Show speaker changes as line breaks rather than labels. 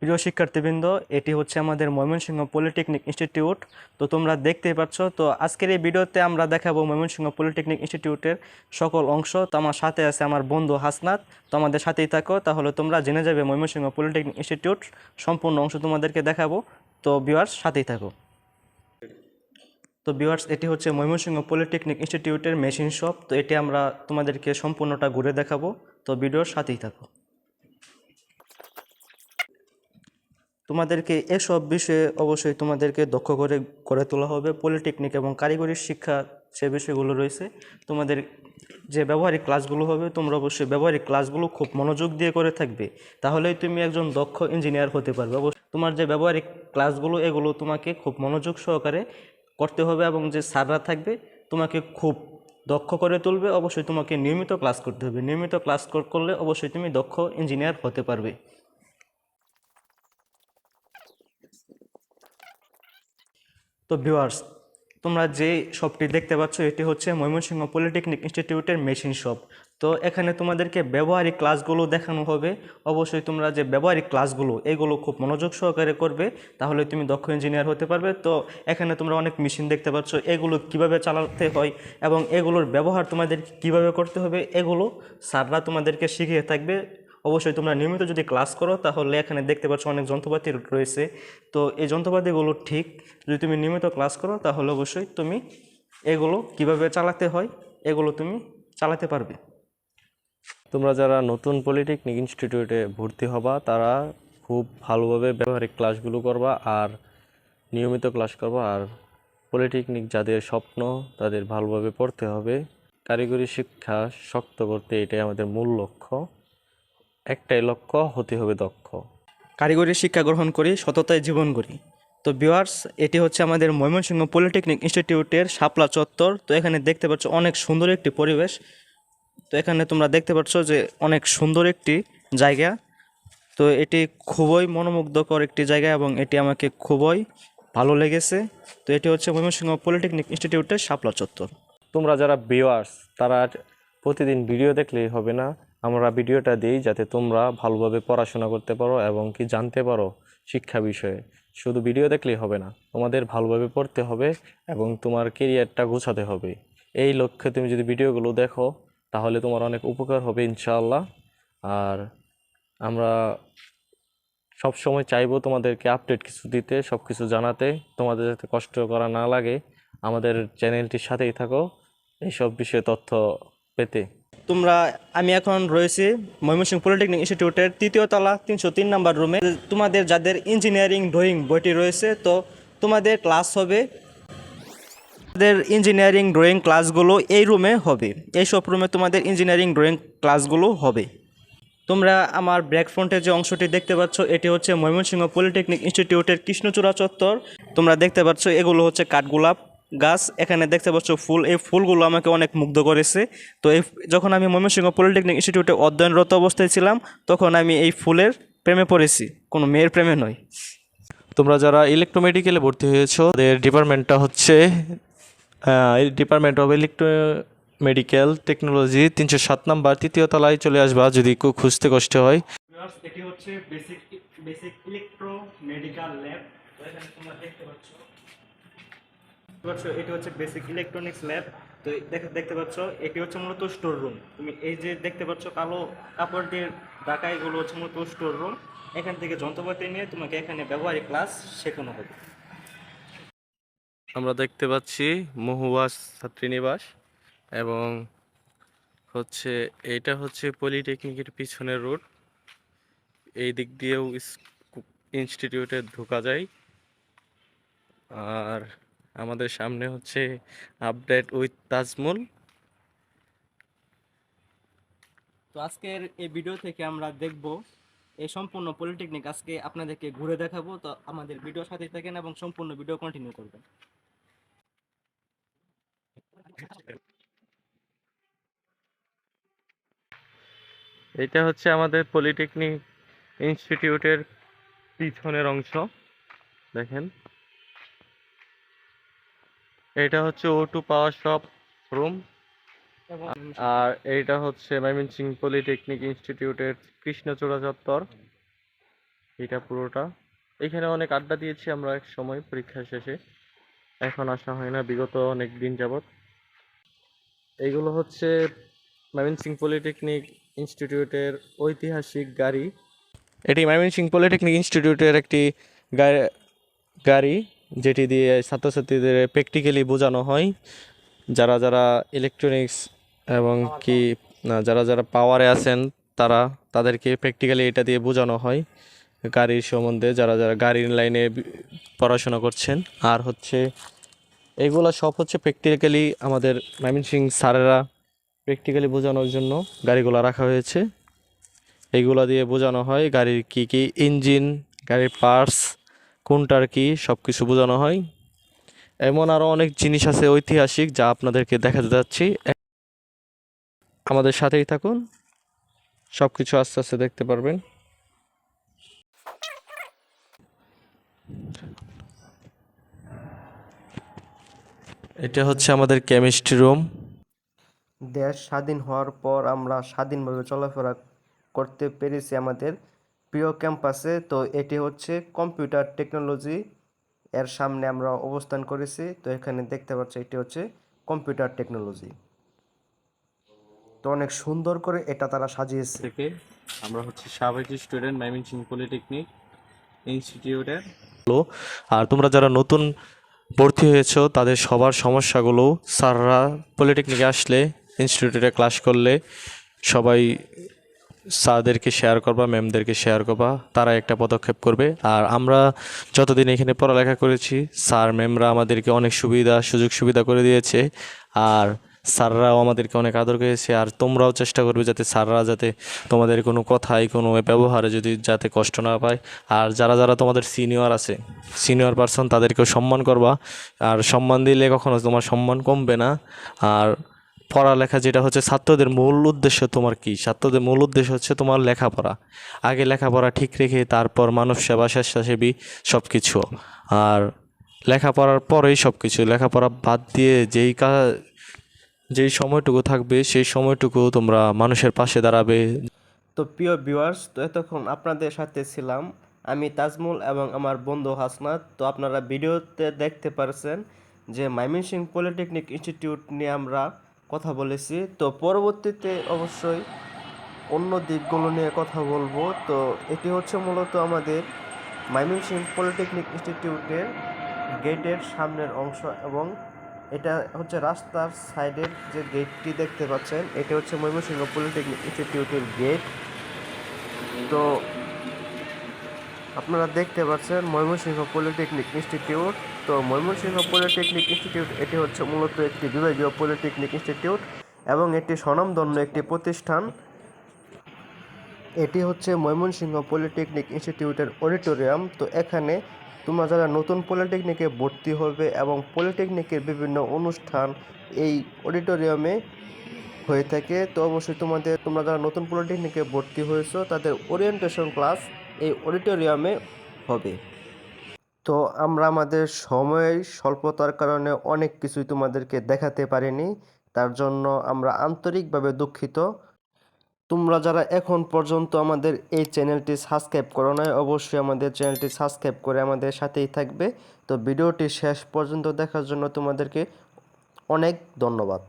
প্রিয় শিক্ষার্থীবৃন্দ, এটি হচ্ছে আমাদের ময়মনসিংহ পলিটেকনিক ইনস্টিটিউট। তো তোমরা দেখতেই পাচ্ছ। তো আজকের এই ভিডিওতে আমরা দেখাবো ময়মনসিংহ পলিটেকনিক ইনস্টিটিউটের সকল অংশ। তো আমার সাথে আছে আমার বন্ধু হাসনাত। তো আমাদের সাথেই থাকো, তাহলে তোমরা জেনে যাবে ময়মনসিংহ পলিটেকনিক ইনস্টিটিউট সম্পূর্ণ অংশ তোমাদেরকে দেখাবো। তো ভিউয়ার্স, সাথেই থাকো। তো ভিউয়ার্স, এটি হচ্ছে ময়মনসিংহ পলিটেকনিক ইনস্টিটিউটের মেশিন শপ। তো এটি আমরা তোমাদেরকে সম্পূর্ণটা ঘুরে দেখাবো। তো ভিডিওর সাথেই থাকো। তোমাদেরকে এসব বিষয়ে অবশ্যই তোমাদেরকে দক্ষ করে গড়ে তোলা হবে। পলিটেকনিক এবং কারিগরি শিক্ষা যে বিষয়গুলো রয়েছে, তোমাদের যে ব্যবহারিক ক্লাসগুলো হবে, তোমরা অবশ্যই ব্যবহারিক ক্লাসগুলো খুব মনোযোগ দিয়ে করে থাকবে। তাহলেই তুমি একজন দক্ষ ইঞ্জিনিয়ার হতে পারবে। তোমার যে ব্যবহারিক ক্লাসগুলো, এগুলো তোমাকে খুব মনোযোগ সহকারে করতে হবে এবং যে স্যাররা থাকবে তোমাকে খুব দক্ষ করে তুলবে। অবশ্যই তোমাকে নিয়মিত ক্লাস করতে হবে। নিয়মিত ক্লাস করলে অবশ্যই তুমি দক্ষ ইঞ্জিনিয়ার হতে পারবে। তো ভিউয়ার্স, তোমরা যে শপটি দেখতে পাচ্ছ, এটি হচ্ছে ময়মনসিংহ পলিটেকনিক ইনস্টিটিউটের মেশিন শপ। তো এখানে তোমাদেরকে ব্যবহারিক ক্লাসগুলো দেখানো হবে। অবশ্যই তোমরা যে ব্যবহারিক ক্লাসগুলো, এগুলো খুব মনোযোগ সহকারে করবে, তাহলে তুমি দক্ষ ইঞ্জিনিয়ার হতে পারবে। তো এখানে তোমরা অনেক মেশিন দেখতে পাচ্ছ, এগুলো কিভাবে চালাতে হয় এবং এগুলোর ব্যবহার তোমাদের কিভাবে করতে হবে, এগুলো স্যাররা তোমাদেরকে শিখিয়ে থাকবে। অবশ্যই তোমরা নিয়মিত যদি ক্লাস করো, তাহলে এখানে দেখতে পাচ্ছ অনেক যন্ত্রপাতি রয়েছে। তো এই যন্ত্রপাতিগুলো ঠিক যদি তুমি নিয়মিত ক্লাস করো, তাহলে অবশ্যই তুমি এগুলো কিভাবে চালাতে হয়, এগুলো তুমি চালাতে পারবে।
তোমরা যারা নতুন পলিটেকনিক ইনস্টিটিউটে ভর্তি হবা তারা খুব ভালোভাবে ব্যবহারিক ক্লাসগুলো করবা আর নিয়মিত ক্লাস করবা। আর পলিটেকনিক যাদের স্বপ্ন তাদের ভালোভাবে পড়তে হবে। কারিগরি শিক্ষা শক্ত করতে এটাই আমাদের মূল লক্ষ্য। একটাই লক্ষ্য, হতে হবে দক্ষ।
কারিগরি শিক্ষা গ্রহণ করি, সততায় জীবন গড়ি। তো ভিউয়ার্স, এটি হচ্ছে আমাদের ময়মনসিংহ পলিটেকনিক ইনস্টিটিউটের শাপলা চত্বর। তো এখানে দেখতে পাচ্ছ অনেক সুন্দর একটি পরিবেশ। তো এখানে তোমরা দেখতে পাচ্ছ যে অনেক সুন্দর একটি জায়গা। তো এটি খুবই মনোমুগ্ধকর একটি জায়গা এবং এটি আমাকে খুবই ভালো লেগেছে। তো এটি হচ্ছে ময়মনসিংহ পলিটেকনিক ইনস্টিটিউটের শাপলা চত্বর।
তোমরা যারা ভিউয়ার্স, তারা প্রতিদিন ভিডিও দেখলেই হবে না। আমরা ভিডিওটা দিই যাতে তোমরা ভালোভাবে পড়াশোনা করতে পারো এবং কি জানতে পারো শিক্ষা বিষয়ে। শুধু ভিডিও দেখলেই হবে না, তোমাদের ভালোভাবে পড়তে হবে এবং তোমার কেরিয়ারটা গোছাতে হবে। এই লক্ষ্যে তুমি যদি ভিডিওগুলো দেখো, তাহলে তোমার অনেক উপকার হবে ইনশাআল্লাহ। আর আমরা সব সময় চাইবো তোমাদেরকে আপডেট কিছু দিতে, সব কিছু জানাতে। তোমাদের যাতে কষ্ট করা না লাগে, আমাদের চ্যানেলটির সাথেই থাকো এইসব বিষয়ে তথ্য পেতে।
আমি এখন রয়েছি ময়মনসিংহ পলিটেকনিক ইনস্টিটিউটের তৃতীয় তলা 303 নম্বর রুমে। তোমাদের যাদের ইঞ্জিনিয়ারিং ড্রয়িং বইটি রয়েছে, তো তোমাদের ক্লাস হবে, তোমাদের ইঞ্জিনিয়ারিং ড্রয়িং ক্লাসগুলো এই রুমে হবে। এই সব রুমে তোমাদের ইঞ্জিনিয়ারিং ড্রয়িং ক্লাসগুলো হবে। তোমরা আমার ব্যাক ফ্রন্টে যে অংশটি দেখতে পাচ্ছ, এটি হচ্ছে ময়মনসিংহ পলিটেকনিক ইনস্টিটিউটের কৃষ্ণচূড়া চত্বর। তোমরা দেখতে পাচ্ছ এগুলো হচ্ছে কাঠগোলাপ গাছ। এখানে দেখতে পাচ্ছ ফুল। এই ফুলগুলো আমাকে অনেক মুগ্ধ করেছে। তো যখন আমি ময়মনসিংহ পলিটেকনিক ইনস্টিটিউটে অধ্যয়নরত অবস্থায় ছিলাম, তখন আমি এই ফুলের প্রেমে পড়েছি, কোনো মেয়ের প্রেমে নয়।
তোমরা যারা ইলেকট্রোমেডিকেলে ভর্তি হয়েছো, তাদের ডিপার্টমেন্টটা হচ্ছে department of electromedical technology, 307 number, তৃতীয় তলায় চলে আসবা যদি খুঁজতে কষ্ট হয়।
এটি হচ্ছে বেসিক ইলেকট্রো মেডিকেল ল্যাব। এখানে তোমরা দেখতে পাচ্ছ, এটি হচ্ছে বেসিক ইলেকট্রনিক্স ল্যাব। তো দেখতে পাচ্ছ, এটি হচ্ছে মূলত স্টোর রুম। তুমি এই যে দেখতে পাচ্ছ কালো কাপড় দিয়ে ঢাকা, এগুলো হচ্ছে মূলত স্টোর রুম। এখান থেকে যন্ত্রপাতি নিয়ে তোমাকে এখানে ব্যবহারিক ক্লাস শেখানো হবে।
আমরা দেখতে পাচ্ছি মহুয়া ছাত্রীনিবাস এবং হচ্ছে এটা হচ্ছে পলিটেকনিকের পিছনের রোড। এই দিক দিয়েও ইনস্টিটিউটে ঢোকা যায়। আর আমাদের সামনে হচ্ছে আপডেট উইথ তাজমুল।
তো আজকের এই ভিডিও থেকে আমরা দেখব এই সম্পূর্ণ পলিটেকনিক আজকে আপনাদেরকে ঘুরে দেখাবো। তো আমাদের ভিডিওর সাথে থাকেন এবং সম্পূর্ণ ভিডিও কন্টিনিউ করবেন।
এটা হচ্ছে আমাদের পলিটেকনিক ইনস্টিটিউটের পিছনের অংশ। দেখেন, এটা হচ্ছে O2 পাওয়ার শপ রুম। আর এইটা হচ্ছে ময়মনসিংহ পলিটেকনিক ইনস্টিটিউটের কৃষ্ণচূড়া চত্বর। এটা পুরোটা। এখানে অনেক আড্ডা দিয়েছি আমরা এক সময় পরীক্ষা শেষে, এখন আসা হয় না বিগত অনেক দিন যাবত। এইগুলো হচ্ছে ময়মনসিংহ পলিটেকনিক ইনস্টিটিউটের ঐতিহাসিক গাড়ি। এটি ময়মনসিংহ পলিটেকনিক ইনস্টিটিউটের একটি গাড়ি, যেটি দিয়ে ছাত্রছাত্রীদের প্র্যাকটিক্যালি বোঝানো হয়। যারা যারা ইলেকট্রনিক্স এবং কি যারা যারা পাওয়ারে আছেন তাদেরকে প্র্যাকটিক্যালি এটা দিয়ে বোঝানো হয় গাড়ির সম্বন্ধে, যারা যারা গাড়ির লাইনে পড়াশোনা করছেন। আর হচ্ছে এগুলা সব হচ্ছে প্র্যাকটিক্যালি আমাদের ময়মনসিংহ স্যারেরা প্র্যাকটিক্যালি বোঝানোর জন্য গাড়িগুলো রাখা হয়েছে। এইগুলা দিয়ে বোঝানো হয় গাড়ির কি কি ইঞ্জিন, গাড়ির পার্টস কোনটার কি, সব কিছু বোঝানো হয়। এমন আরও অনেক জিনিস আছে ঐতিহাসিক যা আপনাদেরকে দেখাতে যাচ্ছি। আমাদের সাথেই থাকুন, সব কিছু আস্তে আস্তে দেখতে পারবেন। এটা হচ্ছে আমাদের কেমিস্ট্রি রুম।
দেশ স্বাধীন হওয়ার পর আমরা স্বাধীনভাবে চলাফেরা করতে পেরেছি আমাদের প্রিয় ক্যাম্পাসে। তো এটি হচ্ছে কম্পিউটার টেকনোলজি এর সামনে আমরা অবস্থান করেছি। তো এখানে দেখতে পাচ্ছি এটি হচ্ছে কম্পিউটার টেকনোলজি। তো অনেক সুন্দর করে এটা তারা সাজিয়েছে।
থেকে আমরা হচ্ছে সাবেক স্টুডেন্ট ময়মনসিংহ পলিটেকনিক ইনস্টিটিউটের। আর তোমরা যারা নতুন ভর্তি হয়েছো তাদের সবার সমস্যাগুলো স্যাররা পলিটেকনিকে আসলে, ইনস্টিটিউটে ক্লাস করলে সবাই স্যারদেরকে শেয়ার করবা, ম্যামদেরকে শেয়ার করবা, তারা একটা পদক্ষেপ করবে। আর আমরা যতদিন এখানে পড়ালেখা করেছি স্যার ম্যামরা আমাদেরকে অনেক সুযোগ সুবিধা করে দিয়েছে। আর স্যাররাও আমাদেরকে অনেক আদর করেছে। আর তোমরাও চেষ্টা করবে যাতে স্যাররা যাতে তোমাদের কোনো কথায় কোনো ব্যবহারে যাতে কষ্ট না পায়। আর যারা যারা তোমাদের সিনিয়র আছে, সিনিয়র পার্সন, তাদেরকেও সম্মান করবা। আর সম্মান দিলে কখনো তোমার সম্মান কমবে না। আর পড়ালেখা যেটা হচ্ছে ছাত্রদের মূল উদ্দেশ্য, তোমার কি ছাত্রদের মূল উদ্দেশ্য হচ্ছে তোমার লেখাপড়া। আগে লেখাপড়া ঠিক রেখে তারপর মানব সেবা, স্বেচ্ছাসেবী সব কিছু। আর লেখাপড়ার পরেই সব কিছু। লেখাপড়া বাদ দিয়ে যেই সময়টুকু থাকবে সেই সময়টুকু তোমরা মানুষের পাশে দাঁড়াবে। তো প্রিয় ভিউয়ার্স, তো এতক্ষণ আপনাদের সাথে ছিলাম আমি তাজমুল এবং আমার বন্ধু হাসনাত। তো আপনারা ভিডিওতে দেখতে পারছেন যে ময়মনসিংহ পলিটেকনিক ইনস্টিটিউট নিয়ে আমরা কথা বলেছি। তো পরবর্তীতে অবশ্যই অন্য দিকগুলো নিয়ে কথা বলবো। তো এটি হচ্ছে মূলত আমাদের ময়মনসিংহ পলিটেকনিক ইনস্টিটিউটের গেটের সামনের অংশ, এবং এটা হচ্ছে রাস্তার সাইডের যে গেটটি দেখতে পাচ্ছেন, এটা হচ্ছে ময়মনসিংহ পলিটেকনিক ইনস্টিটিউটের গেট। তো আপনারা দেখতে পাচ্ছেন ময়মনসিংহ পলিটেকনিক ইনস্টিটিউট। তো ময়মনসিংহ পলিটেকনিক ইনস্টিটিউট এটি হচ্ছে মূলত একটি বিভাগীয় পলিটেকনিক ইনস্টিটিউট এবং এটি স্বনামধন্য একটি প্রতিষ্ঠান। এটি হচ্ছে ময়মনসিংহ পলিটেকনিক ইনস্টিটিউটের অডিটোরিয়াম। তো এখানে তোমরা যারা নতুন পলিটেকনিকে ভর্তি হবে এবং পলিটেকনিকের বিভিন্ন অনুষ্ঠান এই অডিটোরিয়ামে হয়ে থাকে। তো অবশ্যই তোমরা যারা নতুন পলিটেকনিকে ভর্তি হয়েছো তাদের ওরিয়েন্টেশন ক্লাস এই অডিটোরিয়ামে হবে। তো আমরা আমাদের সময়ের স্বল্পতার কারণে অনেক কিছুই তোমাদেরকে দেখাতে পারিনি, তার জন্য আমরা আন্তরিকভাবে দুঃখিত। তোমরা যারা এখন পর্যন্ত আমাদের এই চ্যানেলটি সাবস্ক্রাইব করো নাই, অবশ্যই আমাদের চ্যানেলটি সাবস্ক্রাইব করে আমাদের সাথেই থাকবে। তো ভিডিওটি শেষ পর্যন্ত দেখার জন্য তোমাদেরকে অনেক ধন্যবাদ।